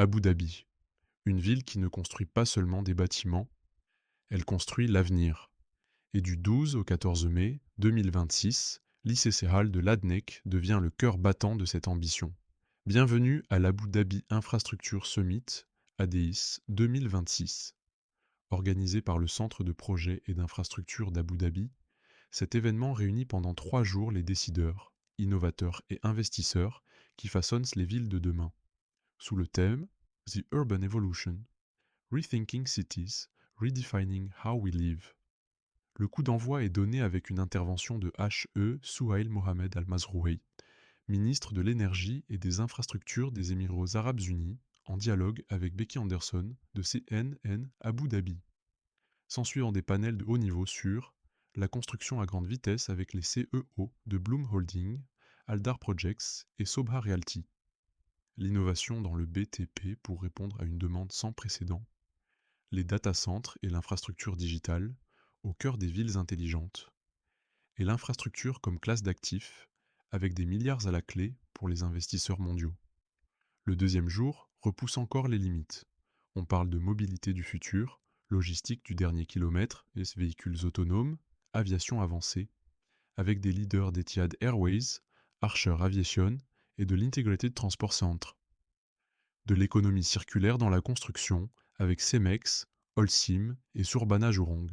Abu Dhabi, une ville qui ne construit pas seulement des bâtiments, elle construit l'avenir. Et du 12 au 14 mai 2026, l'ICC Hall de l'ADNEC devient le cœur battant de cette ambition. Bienvenue à l'Abu Dhabi Infrastructure Summit, ADIS 2026. Organisé par le Centre de projets et d'infrastructures d'Abu Dhabi, cet événement réunit pendant 3 jours les décideurs, innovateurs et investisseurs qui façonnent les villes de demain. Sous le thème The Urban Evolution, Rethinking Cities, Redefining How We Live. Le coup d'envoi est donné avec une intervention de H.E. Souhail Mohamed Al-Mazrouei, ministre de l'Énergie et des Infrastructures des Émirats arabes unis, en dialogue avec Becky Anderson de CNN Abu Dhabi. S'ensuivant des panels de haut niveau sur la construction à grande vitesse avec les CEO de Bloom Holding, Aldar Projects et Sobha Realty. L'innovation dans le BTP pour répondre à une demande sans précédent. Les data centers et l'infrastructure digitale au cœur des villes intelligentes. Et l'infrastructure comme classe d'actifs avec des milliards à la clé pour les investisseurs mondiaux. Le deuxième jour repousse encore les limites. On parle de mobilité du futur, logistique du dernier kilomètre, et véhicules autonomes, aviation avancée, avec des leaders d'Etihad Airways, Archer Aviation et de l'Integrated Transport Centre. De l'économie circulaire dans la construction, avec Cemex, Holcim et Surbana Jurong.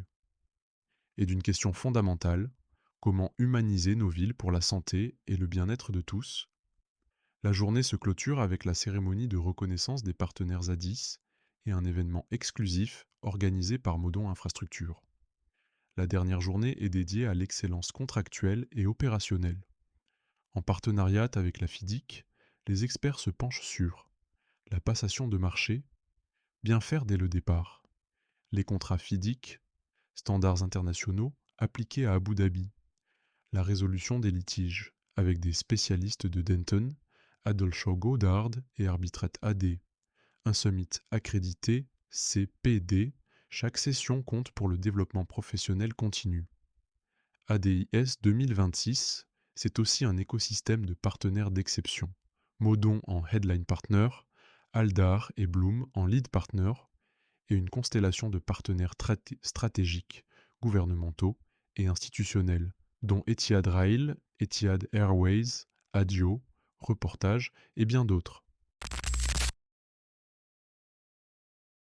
Et d'une question fondamentale, comment humaniser nos villes pour la santé et le bien-être de tous. La journée se clôture avec la cérémonie de reconnaissance des partenaires ADIS et un événement exclusif organisé par Modon Infrastructure. La dernière journée est dédiée à l'excellence contractuelle et opérationnelle. En partenariat avec la FIDIC, les experts se penchent sur la passation de marché, bien faire dès le départ, les contrats FIDIC, standards internationaux appliqués à Abu Dhabi, la résolution des litiges avec des spécialistes de Denton, Adolshaw Goddard et Arbitrate AD, un summit accrédité CPD, chaque session compte pour le développement professionnel continu. ADIS 2026, c'est aussi un écosystème de partenaires d'exception. Modon en headline partner, Aldar et Bloom en lead partner, et une constellation de partenaires stratégiques, gouvernementaux et institutionnels, dont Etihad Rail, Etihad Airways, Adio, Reportage et bien d'autres.